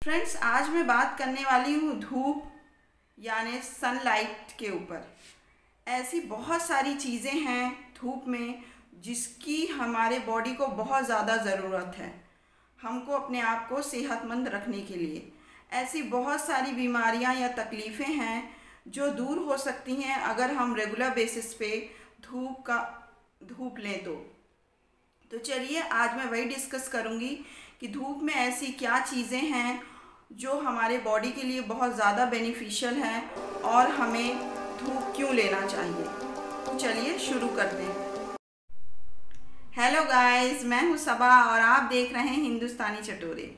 Friends, आज मैं बात करने वाली हूँ धूप यानी सनलाइट के ऊपर। ऐसी बहुत सारी चीज़ें हैं धूप में जिसकी हमारे बॉडी को बहुत ज़्यादा ज़रूरत है, हमको अपने आप को सेहतमंद रखने के लिए। ऐसी बहुत सारी बीमारियां या तकलीफ़ें हैं जो दूर हो सकती हैं अगर हम रेगुलर बेसिस पे धूप लें तो चलिए आज मैं वही डिस्कस करूँगी कि धूप में ऐसी क्या चीज़ें हैं जो हमारे बॉडी के लिए बहुत ज़्यादा बेनिफिशियल हैं और हमें धूप क्यों लेना चाहिए। तो चलिए शुरू करते हैं। हेलो गाइस, मैं हूँ सबा और आप देख रहे हैं हिंदुस्तानी चटोरे।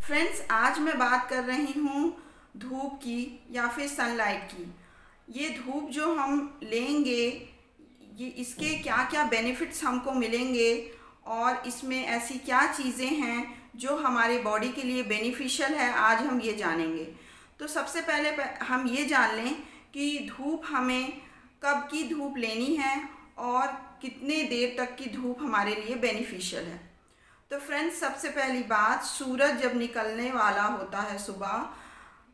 फ्रेंड्स, आज मैं बात कर रही हूँ धूप की या फिर सनलाइट की। ये धूप जो हम लेंगे ये इसके क्या क्या बेनिफिट्स हमको मिलेंगे और इसमें ऐसी क्या चीज़ें हैं जो हमारे बॉडी के लिए बेनिफिशियल है, आज हम ये जानेंगे। तो सबसे पहले हम ये जान लें कि धूप हमें कब की धूप लेनी है और कितने देर तक की धूप हमारे लिए बेनिफिशियल है। तो फ्रेंड्स, सबसे पहली बात, सूरज जब निकलने वाला होता है सुबह,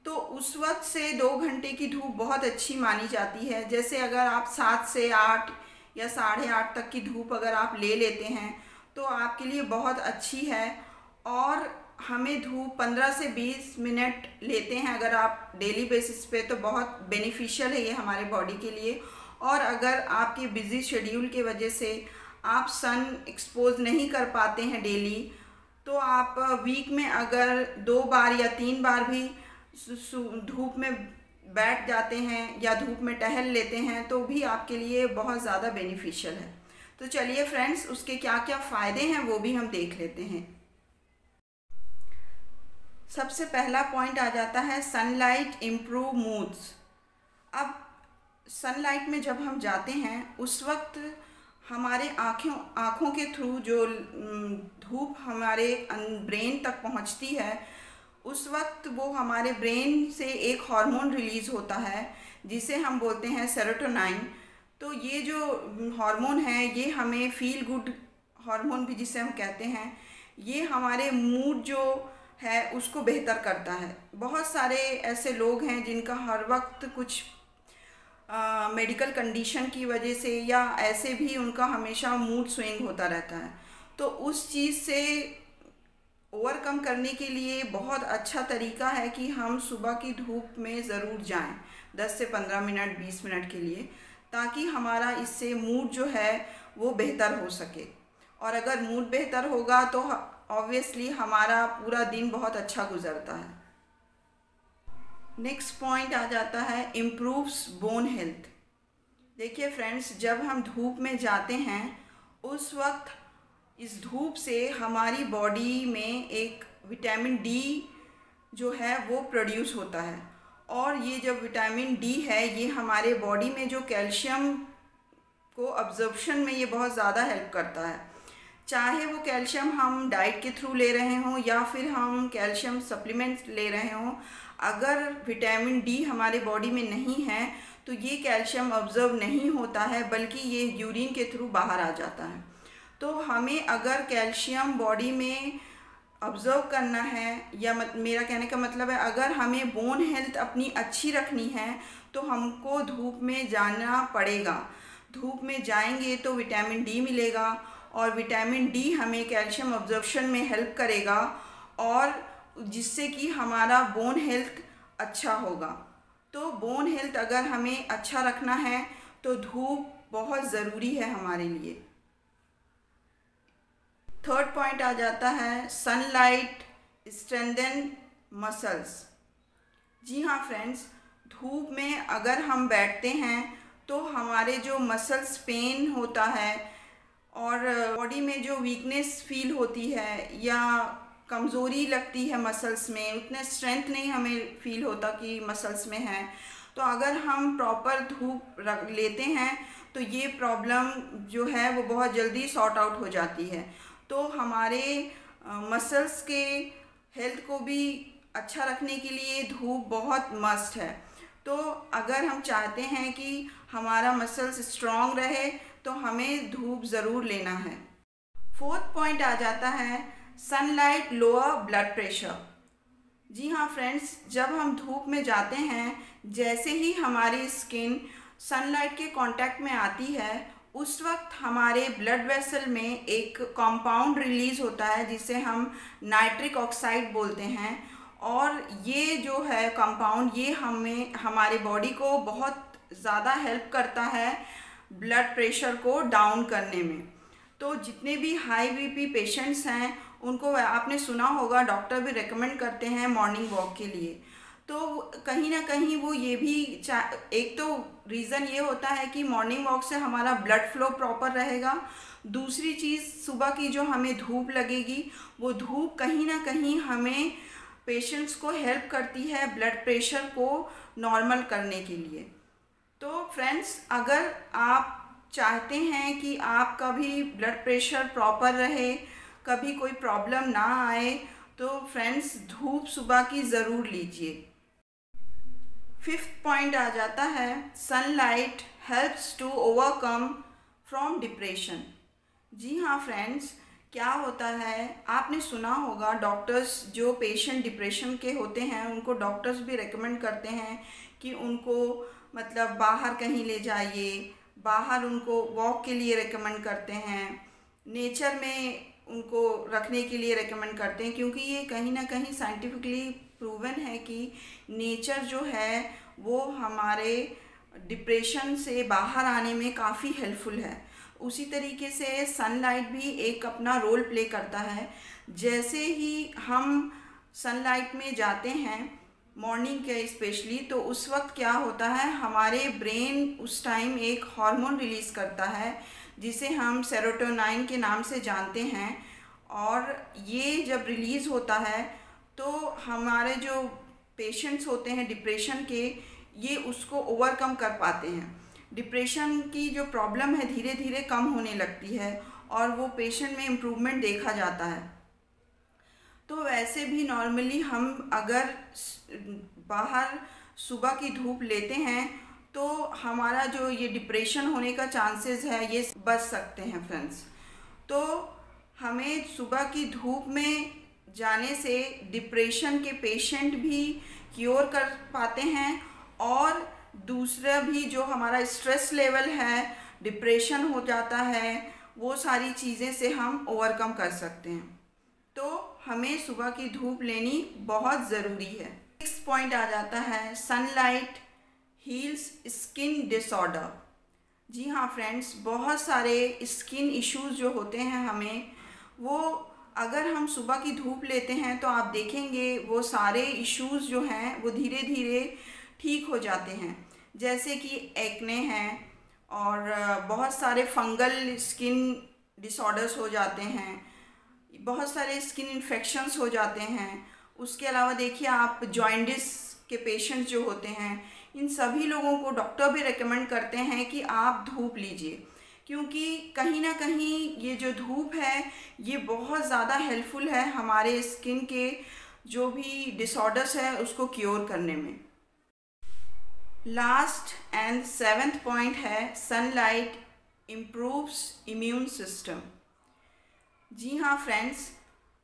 तो उस वक्त से 2 घंटे की धूप बहुत अच्छी मानी जाती है। जैसे अगर आप 7 से 8 या 8:30 तक की धूप अगर आप ले लेते हैं तो आपके लिए बहुत अच्छी है। और हमें धूप 15 से 20 मिनट लेते हैं अगर आप डेली बेसिस पे, तो बहुत बेनिफिशियल है ये हमारे बॉडी के लिए। और अगर आपके बिज़ी शेड्यूल के वजह से आप सन एक्सपोज नहीं कर पाते हैं डेली, तो आप वीक में अगर 2 बार या 3 बार भी धूप में बैठ जाते हैं या धूप में टहल लेते हैं तो भी आपके लिए बहुत ज़्यादा बेनिफिशियल है। तो चलिए फ्रेंड्स, उसके क्या क्या फ़ायदे हैं वो भी हम देख लेते हैं। सबसे पहला पॉइंट आ जाता है सनलाइट इम्प्रूव मूड्स। अब सनलाइट में जब हम जाते हैं उस वक्त हमारे आँखों के थ्रू जो धूप हमारे ब्रेन तक पहुंचती है, उस वक्त वो हमारे ब्रेन से एक हार्मोन रिलीज़ होता है जिसे हम बोलते हैं सेरोटोनिन। तो ये जो हार्मोन है ये हमें फील गुड हार्मोन भी जिसे हम कहते हैं, ये हमारे मूड जो है उसको बेहतर करता है। बहुत सारे ऐसे लोग हैं जिनका हर वक्त कुछ मेडिकल कंडीशन की वजह से या ऐसे भी उनका हमेशा मूड स्विंग होता रहता है। तो उस चीज़ से ओवरकम करने के लिए बहुत अच्छा तरीका है कि हम सुबह की धूप में ज़रूर जाएं 10 से 15 मिनट 20 मिनट के लिए, ताकि हमारा इससे मूड जो है वो बेहतर हो सके। और अगर मूड बेहतर होगा तो ऑब्वियसली हमारा पूरा दिन बहुत अच्छा गुजरता है। नेक्स्ट पॉइंट आ जाता है इम्प्रूव्स बोन हेल्थ। देखिए फ्रेंड्स, जब हम धूप में जाते हैं उस वक्त इस धूप से हमारी बॉडी में एक विटामिन डी जो है वो प्रोड्यूस होता है। और ये जब विटामिन डी है ये हमारे बॉडी में जो कैल्शियम को अब्जॉर्प्शन में ये बहुत ज़्यादा हेल्प करता है। चाहे वो कैल्शियम हम डाइट के थ्रू ले रहे हों या फिर हम कैल्शियम सप्लीमेंट्स ले रहे हों, अगर विटामिन डी हमारे बॉडी में नहीं है तो ये कैल्शियम ऑब्जर्व नहीं होता है, बल्कि ये यूरिन के थ्रू बाहर आ जाता है। तो हमें अगर कैल्शियम बॉडी में ऑब्जर्व करना है, या मेरा कहने का मतलब है अगर हमें बोन हेल्थ अपनी अच्छी रखनी है तो हमको धूप में जाना पड़ेगा। धूप में जाएंगे तो विटामिन डी मिलेगा और विटामिन डी हमें कैल्शियम ऑब्जर्प्शन में हेल्प करेगा और जिससे कि हमारा बोन हेल्थ अच्छा होगा। तो बोन हेल्थ अगर हमें अच्छा रखना है तो धूप बहुत ज़रूरी है हमारे लिए। थर्ड पॉइंट आ जाता है सनलाइट स्ट्रेंथन मसल्स। जी हाँ फ्रेंड्स, धूप में अगर हम बैठते हैं तो हमारे जो मसल्स पेन होता है और बॉडी में जो वीकनेस फील होती है या कमज़ोरी लगती है मसल्स में, उतने स्ट्रेंथ नहीं हमें फील होता कि मसल्स में है, तो अगर हम प्रॉपर धूप लेते हैं तो ये प्रॉब्लम जो है वो बहुत जल्दी सॉर्ट आउट हो जाती है। तो हमारे मसल्स के हेल्थ को भी अच्छा रखने के लिए धूप बहुत मस्ट है। तो अगर हम चाहते हैं कि हमारा मसल्स स्ट्रॉन्ग रहे तो हमें धूप ज़रूर लेना है। फोर्थ पॉइंट आ जाता है सनलाइट लोअर ब्लड प्रेशर। जी हाँ फ्रेंड्स, जब हम धूप में जाते हैं, जैसे ही हमारी स्किन सनलाइट के कांटेक्ट में आती है, उस वक्त हमारे ब्लड वेसल में एक कंपाउंड रिलीज़ होता है जिसे हम नाइट्रिक ऑक्साइड बोलते हैं। और ये जो है कंपाउंड, ये हमारे बॉडी को बहुत ज़्यादा हेल्प करता है ब्लड प्रेशर को डाउन करने में। तो जितने भी हाई बीपी पेशेंट्स हैं, उनको आपने सुना होगा डॉक्टर भी रेकमेंड करते हैं मॉर्निंग वॉक के लिए। तो कहीं ना कहीं वो ये भी एक तो रीज़न ये होता है कि मॉर्निंग वॉक से हमारा ब्लड फ्लो प्रॉपर रहेगा। दूसरी चीज़, सुबह की जो हमें धूप लगेगी, वो धूप कहीं ना कहीं हमें पेशेंट्स को हेल्प करती है ब्लड प्रेशर को नॉर्मल करने के लिए। तो फ्रेंड्स, अगर आप चाहते हैं कि आपका भी ब्लड प्रेशर प्रॉपर रहे, कभी कोई प्रॉब्लम ना आए, तो फ्रेंड्स धूप सुबह की ज़रूर लीजिए। 5th पॉइंट आ जाता है, sunlight helps to overcome from depression. जी हाँ फ्रेंड्स, क्या होता है, आपने सुना होगा डॉक्टर्स जो पेशेंट डिप्रेशन के होते हैं, उनको डॉक्टर्स भी रेकमेंड करते हैं कि उनको मतलब बाहर कहीं ले जाइए, बाहर उनको वॉक के लिए रेकमेंड करते हैं, नेचर में उनको रखने के लिए रेकमेंड करते हैं, क्योंकि ये कहीं ना कहीं साइंटिफिकली प्रूवन है कि नेचर जो है वो हमारे डिप्रेशन से बाहर आने में काफ़ी हेल्पफुल है। उसी तरीके से सनलाइट भी एक अपना रोल प्ले करता है। जैसे ही हम सनलाइट में जाते हैं मॉर्निंग के स्पेशली, तो उस वक्त क्या होता है, हमारे ब्रेन उस टाइम एक हार्मोन रिलीज़ करता है जिसे हम सेरोटोनिन के नाम से जानते हैं। और ये जब रिलीज़ होता है तो हमारे जो पेशेंट्स होते हैं डिप्रेशन के, ये उसको ओवरकम कर पाते हैं। डिप्रेशन की जो प्रॉब्लम है धीरे धीरे कम होने लगती है और वो पेशेंट में इम्प्रूवमेंट देखा जाता है। तो वैसे भी नॉर्मली हम अगर बाहर सुबह की धूप लेते हैं तो हमारा जो ये डिप्रेशन होने का चांसेस है ये बच सकते हैं फ्रेंड्स। तो हमें सुबह की धूप में जाने से डिप्रेशन के पेशेंट भी क्योर कर पाते हैं, और दूसरा भी जो हमारा स्ट्रेस लेवल है, डिप्रेशन हो जाता है, वो सारी चीज़ें से हम ओवरकम कर सकते हैं। तो हमें सुबह की धूप लेनी बहुत ज़रूरी है। 6th पॉइंट आ जाता है, सनलाइट हील्स स्किन डिसऑर्डर। जी हाँ फ्रेंड्स, बहुत सारे स्किन इश्यूज जो होते हैं हमें, वो अगर हम सुबह की धूप लेते हैं तो आप देखेंगे वो सारे इश्यूज जो हैं वो धीरे धीरे ठीक हो जाते हैं। जैसे कि एक्ने हैं और बहुत सारे फंगल स्किन डिसऑर्डर्स हो जाते हैं, बहुत सारे स्किन इन्फेक्शंस हो जाते हैं। उसके अलावा देखिए आप जॉइंटिस के पेशेंट्स जो होते हैं, इन सभी लोगों को डॉक्टर भी रेकमेंड करते हैं कि आप धूप लीजिए, क्योंकि कहीं ना कहीं ये जो धूप है ये बहुत ज़्यादा हेल्पफुल है हमारे स्किन के जो भी डिसऑर्डर्स है उसको क्योर करने में। लास्ट एंड 7th पॉइंट है, सनलाइट इम्प्रूव्स इम्यून सिस्टम। जी हाँ फ्रेंड्स,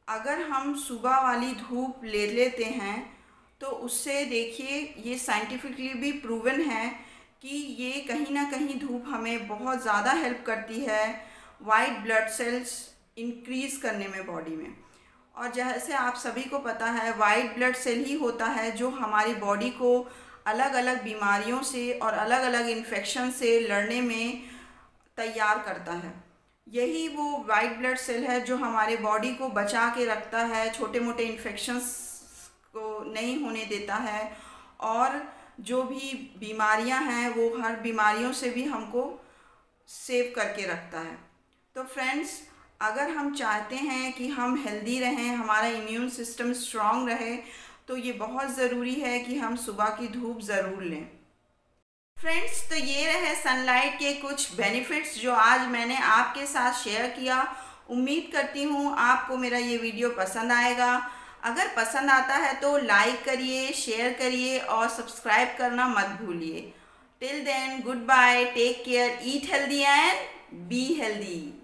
अगर हम सुबह वाली धूप ले लेते हैं तो उससे देखिए ये साइंटिफिकली भी प्रूवन है कि ये कहीं ना कहीं धूप हमें बहुत ज़्यादा हेल्प करती है वाइट ब्लड सेल्स इंक्रीज़ करने में बॉडी में। और जैसे आप सभी को पता है, वाइट ब्लड सेल ही होता है जो हमारी बॉडी को अलग अलग बीमारियों से और अलग अलग इन्फेक्शन से लड़ने में तैयार करता है। यही वो वाइट ब्लड सेल है जो हमारे बॉडी को बचा के रखता है, छोटे मोटे इन्फेक्शंस को नहीं होने देता है, और जो भी बीमारियां हैं वो हर बीमारियों से भी हमको सेव करके रखता है। तो फ्रेंड्स, अगर हम चाहते हैं कि हम हेल्दी रहें, हमारा इम्यून सिस्टम स्ट्रांग रहे, तो ये बहुत ज़रूरी है कि हम सुबह की धूप ज़रूर लें। फ्रेंड्स, तो ये रहे सनलाइट के कुछ बेनिफिट्स जो आज मैंने आपके साथ शेयर किया। उम्मीद करती हूँ आपको मेरा ये वीडियो पसंद आएगा। अगर पसंद आता है तो लाइक करिए, शेयर करिए और सब्सक्राइब करना मत भूलिए। Till then, goodbye, take care, eat healthy and be healthy.